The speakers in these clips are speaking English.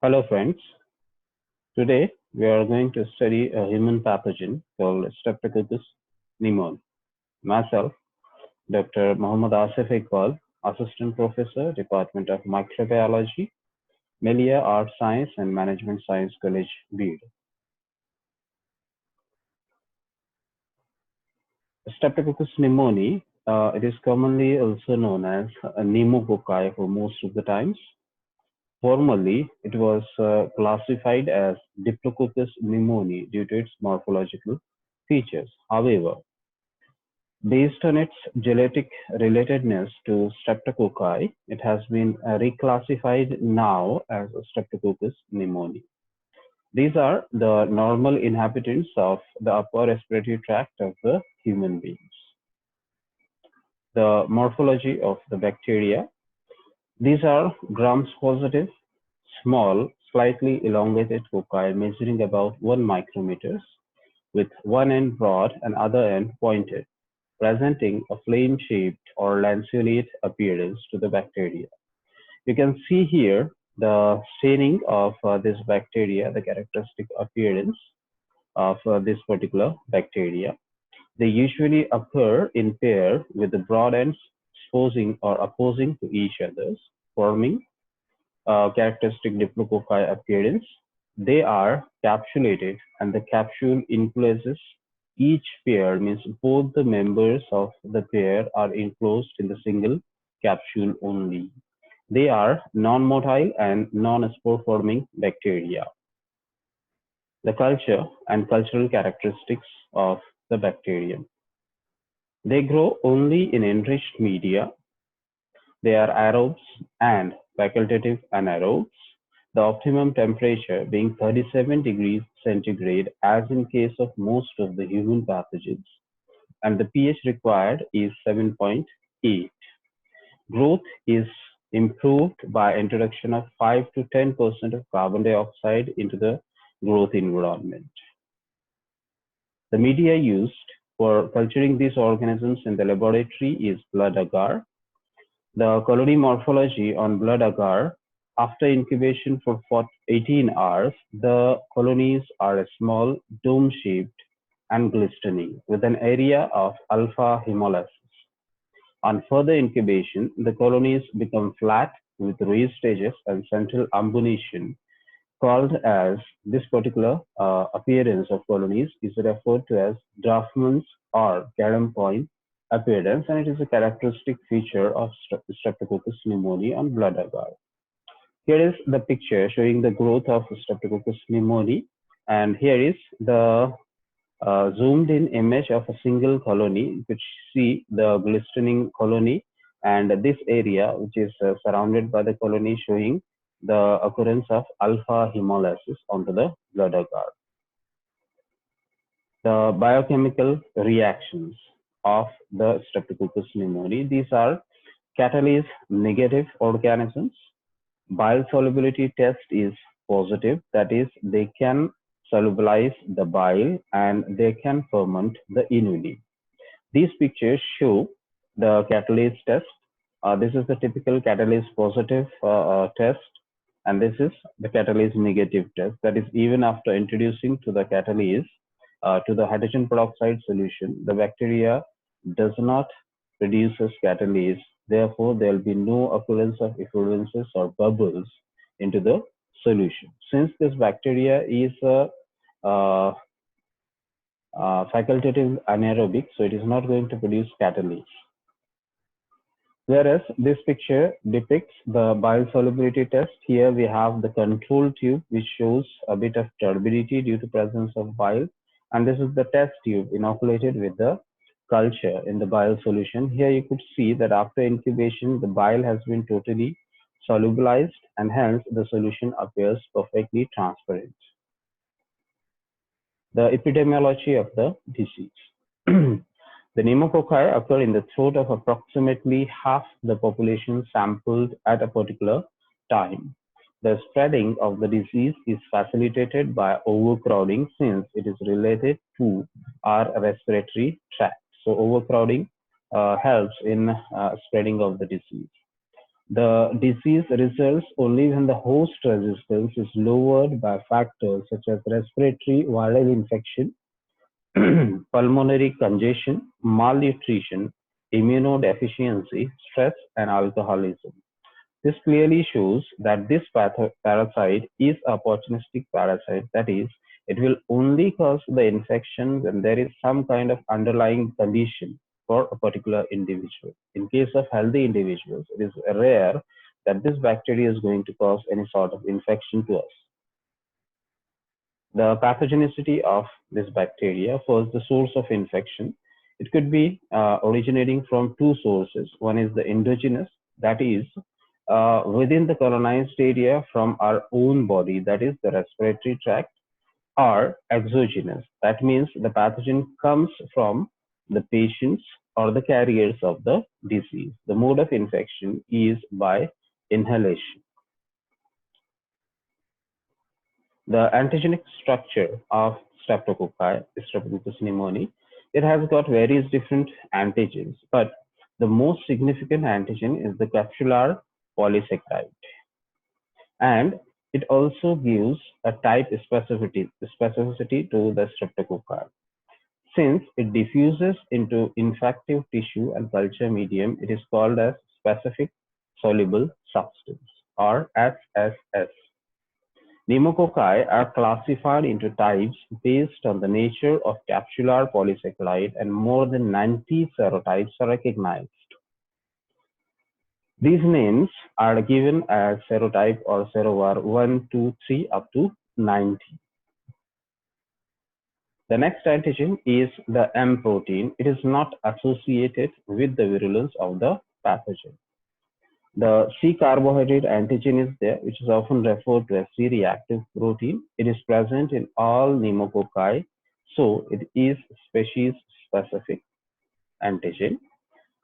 Hello, friends. Today we are going to study a human pathogen called Streptococcus pneumoniae. Myself, Dr. Mohammad Asif Iqbal, Assistant Professor, Department of Microbiology, Melia Art Science and Management Science College, Bede. Streptococcus pneumoniae, it is commonly also known as pneumococci for most of the times. Formerly, it was classified as Diplococcus pneumoniae due to its morphological features. However, based on its genetic relatedness to Streptococci, it has been reclassified now as Streptococcus pneumoniae. These are the normal inhabitants of the upper respiratory tract of the human beings. The morphology of the bacteria. These are gram-positive, small, slightly elongated cocci measuring about 1 micrometers, with one end broad and other end pointed, presenting a flame-shaped or lanceolate appearance to the bacteria. You can see here the staining of this bacteria, the characteristic appearance of this particular bacteria. They usually occur in pair with the broad ends exposing or opposing to each other, forming characteristic diplococci appearance. They are capsulated and the capsule encloses each pair, means both the members of the pair are enclosed in the single capsule only. They are non-motile and non-spore forming bacteria. The culture and cultural characteristics of the bacterium. They grow only in enriched media. They are aerobes and facultative anaerobes, the optimum temperature being 37 degrees centigrade as in case of most of the human pathogens, and the pH required is 7.8. Growth is improved by introduction of 5 to 10% of carbon dioxide into the growth environment. The media used for culturing these organisms in the laboratory is blood agar. The colony morphology on blood agar: after incubation for 18 hours, the colonies are small, dome-shaped, and glistening, with an area of alpha hemolysis. On further incubation, the colonies become flat with raised edges and central ambunation, called as this particular appearance of colonies is referred to as Draftman's or Gadam point appearance, and it is a characteristic feature of Streptococcus pneumoniae on blood agar. Here is the picture showing the growth of Streptococcus pneumoniae, and here is the zoomed in image of a single colony, which see the glistening colony and this area which is surrounded by the colony showing the occurrence of alpha hemolysis onto the blood agar. The biochemical reactions of the Streptococcus pneumoniae. These are catalase negative organisms. Bile solubility test is positive, that is, they can solubilize the bile and they can ferment the inuli. These pictures show the catalase test. This is the typical catalase positive test, and this is the catalase negative test. That is, even after introducing to the catalase to the hydrogen peroxide solution, the bacteria does not produce catalase. Therefore, there will be no occurrence of effluences or bubbles into the solution. Since this bacteria is facultative anaerobic, so it is not going to produce catalase. Whereas this picture depicts the bile solubility test. Here we have the control tube which shows a bit of turbidity due to presence of bile, and this is the test tube inoculated with the culture in the bile solution. Here you could see that after incubation the bile has been totally solubilized and hence the solution appears perfectly transparent. The epidemiology of the disease. The pneumococci occur in the throat of approximately half the population sampled at a particular time. The spreading of the disease is facilitated by overcrowding since it is related to our respiratory tract. So overcrowding helps in spreading of the disease. The disease results only when the host resistance is lowered by factors such as respiratory viral infection, pulmonary congestion, malnutrition, immunodeficiency, stress, and alcoholism. This clearly shows that this parasite is a opportunistic parasite, that is, it will only cause the infection when there is some kind of underlying condition for a particular individual. In case of healthy individuals, it is rare that this bacteria is going to cause any sort of infection to us. The pathogenicity of this bacteria. First, the source of infection. It could be originating from two sources. One is the endogenous, that is within the colonized area from our own body, that is the respiratory tract, or exogenous. That means the pathogen comes from the patients or the carriers of the disease. The mode of infection is by inhalation. The antigenic structure of Streptococci, Streptococcus pneumoniae, it has got various different antigens, but the most significant antigen is the capsular polysaccharide, and it also gives a type specificity to the Streptococci. Since it diffuses into infective tissue and culture medium, it is called as specific soluble substance, or SSS. Pneumococci are classified into types based on the nature of capsular polysaccharide, and more than 90 serotypes are recognized. These names are given as serotype or serovar 1, 2, 3 up to 90. The next antigen is the M protein. It is not associated with the virulence of the pathogen. The C carbohydrate antigen is there, which is often referred to as C-reactive protein. It is present in all pneumococci, so it is species-specific antigen.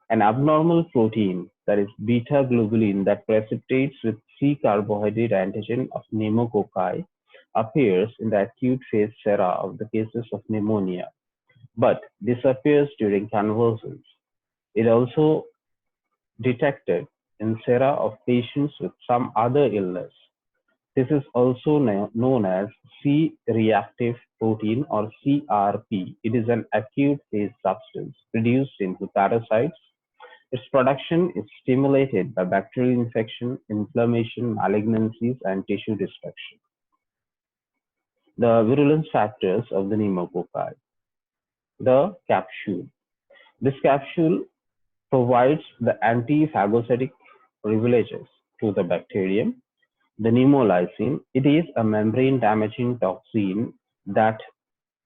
An abnormal protein, that is beta globulin, that precipitates with C carbohydrate antigen of pneumococci, appears in the acute phase sera of the cases of pneumonia, but disappears during convalescence. It also detected in sera of patients with some other illness. This is also known as C-reactive protein or CRP. It is an acute phase substance produced in hepatocytes. Its production is stimulated by bacterial infection, inflammation, malignancies, and tissue destruction. The virulence factors of the pneumococci. The capsule. This capsule provides the anti-phagocytic privileges to the bacterium. The pneumolysine, it is a membrane-damaging toxin that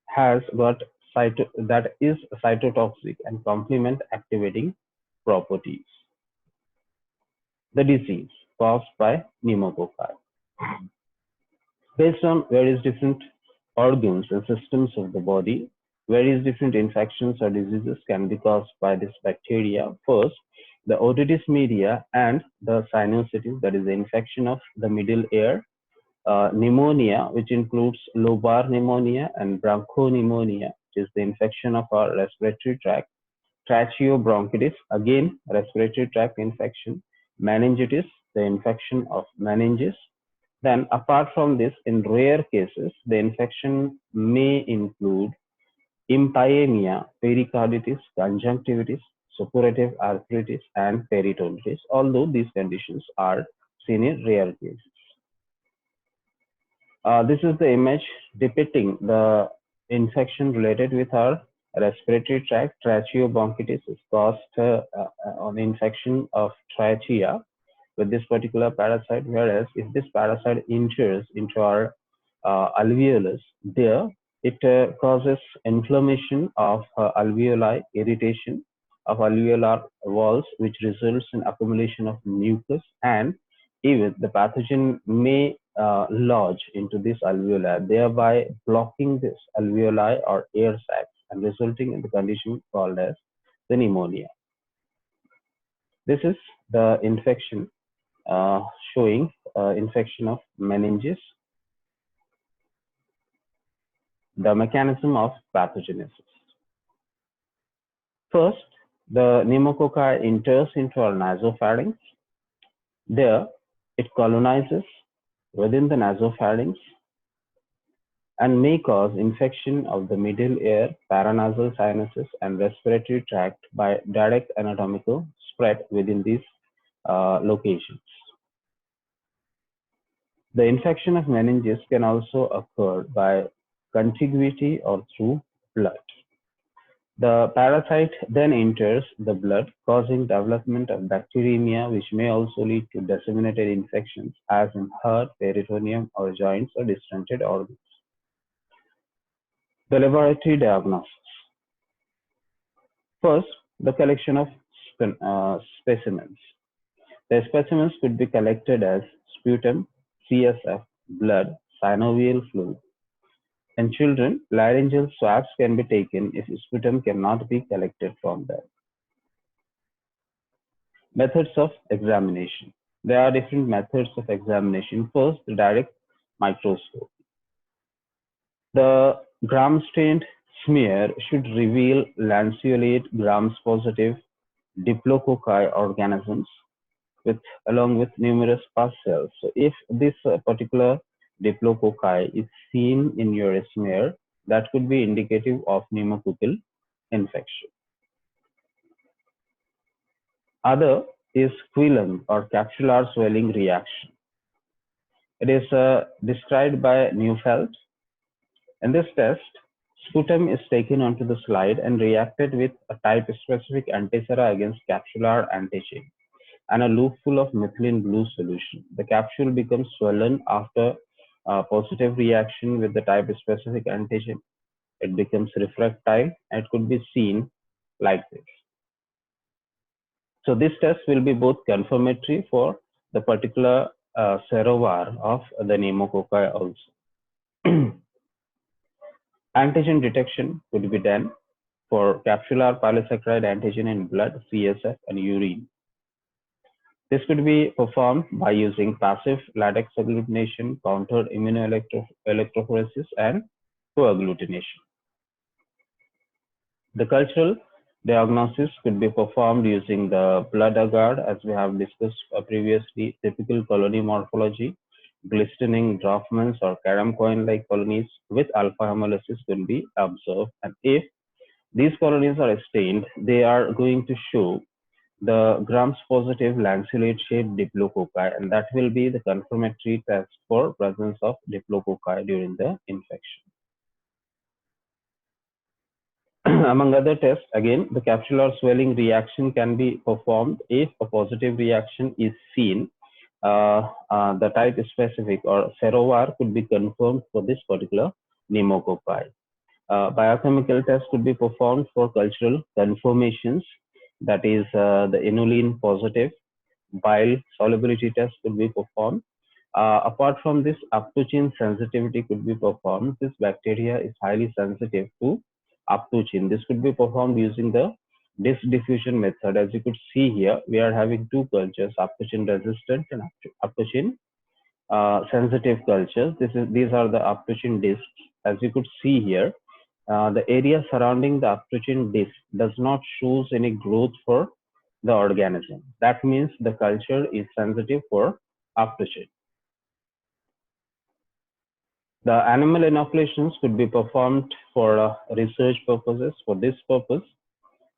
has got that is cytotoxic and complement activating properties. The disease caused by pneumococci. Based on various different organs and systems of the body, various different infections or diseases can be caused by this bacteria. First, the otitis media and the sinusitis, that is the infection of the middle ear. Pneumonia, which includes lobar pneumonia and bronchopneumonia, which is the infection of our respiratory tract. Tracheobronchitis, again respiratory tract infection. Meningitis, the infection of meninges. Then, apart from this, in rare cases, the infection may include empyema, pericarditis, conjunctivitis, suppurative arthritis, and peritonitis, although these conditions are seen in rare cases. This is the image depicting the infection related with our respiratory tract. Tracheobronchitis is caused on infection of trachea with this particular parasite, whereas if this parasite enters into our alveolus, there it causes inflammation of alveoli, irritation of alveolar walls, which results in accumulation of mucus, and even the pathogen may lodge into this alveoli, thereby blocking this alveoli or air sacs and resulting in the condition called as the pneumonia. This is the infection showing infection of meninges. The mechanism of pathogenesis. First, the pneumococci enters into our nasopharynx. There, it colonizes within the nasopharynx and may cause infection of the middle ear, paranasal sinuses, and respiratory tract by direct anatomical spread within these locations. The infection of meninges can also occur by contiguity or through blood. The parasite then enters the blood, causing development of bacteremia, which may also lead to disseminated infections, as in heart, peritoneum, or joints or distended organs. The laboratory diagnosis. First, the collection of specimens. The specimens could be collected as sputum, CSF, blood, synovial fluid. In children, laryngeal swabs can be taken if sputum cannot be collected from them. Methods of examination. There are different methods of examination. First, the direct microscope. The gram-stained smear should reveal lanceolate gram-positive diplococci organisms along with numerous pus cells. So if this particular diplococci is seen in your smear, that could be indicative of pneumococcal infection. Other is quilling or capsular swelling reaction. It is described by Neufeld. In this test, sputum is taken onto the slide and reacted with a type-specific antisera against capsular antigen and a loop full of methylene blue solution. The capsule becomes swollen after a positive reaction with the type-specific antigen. It becomes refractile and it could be seen like this. So this test will be both confirmatory for the particular serovar of the pneumococci also. Antigen detection could be done for capsular polysaccharide antigen in blood, CSF, and urine. This could be performed by using passive latex agglutination, countered immunoelectrophoresis, and coagglutination. The cultural diagnosis could be performed using the blood agar, as we have discussed previously, typical colony morphology, glistening Draufmann's or carom coin-like colonies with alpha hemolysis will be observed. And if these colonies are stained, they are going to show the gram-positive lanceolate-shaped diplococci, and that will be the confirmatory test for presence of diplococci during the infection. Among other tests, again, the capsular swelling reaction can be performed if a positive reaction is seen. The type specific or serovar could be confirmed for this particular pneumococci. Biochemical tests could be performed for cultural conformations, that is the inulin positive. Bile solubility test could be performed. Apart from this, aptucin sensitivity could be performed. This bacteria is highly sensitive to aptucin. This could be performed using the disk diffusion method. As you could see here, we are having two cultures, aptucin resistant and aptucin sensitive cultures. These are the aptucin discs. As you could see here, the area surrounding the aptucin disc does not show any growth for the organism. That means the culture is sensitive for aptucin. The animal inoculations could be performed for research purposes. For this purpose,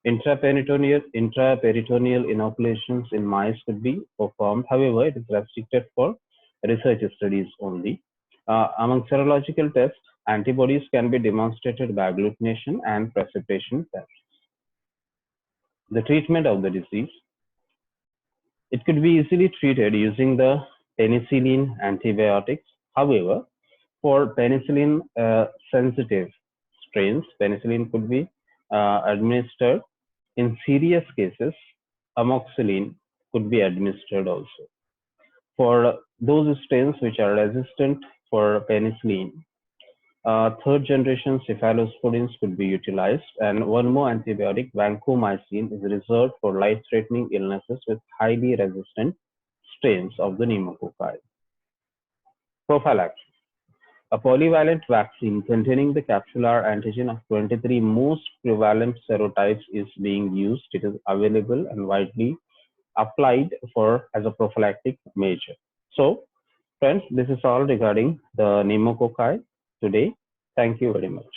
intraperitoneal inoculations in mice could be performed. However, it is restricted for research studies only. Among serological tests, antibodies can be demonstrated by agglutination and precipitation tests. The treatment of the disease. It could be easily treated using the penicillin antibiotics. However, for penicillin sensitive strains, penicillin could be administered. In serious cases, amoxicillin could be administered also. For those strains which are resistant for penicillin, third generation cephalosporins could be utilized, and one more antibiotic, vancomycin, is reserved for life-threatening illnesses with highly resistant strains of the pneumococci. Prophylaxis. A polyvalent vaccine containing the capsular antigen of 23 most prevalent serotypes is being used. It is available and widely applied for as a prophylactic measure. So, friends, this is all regarding the pneumococci today. Thank you very much.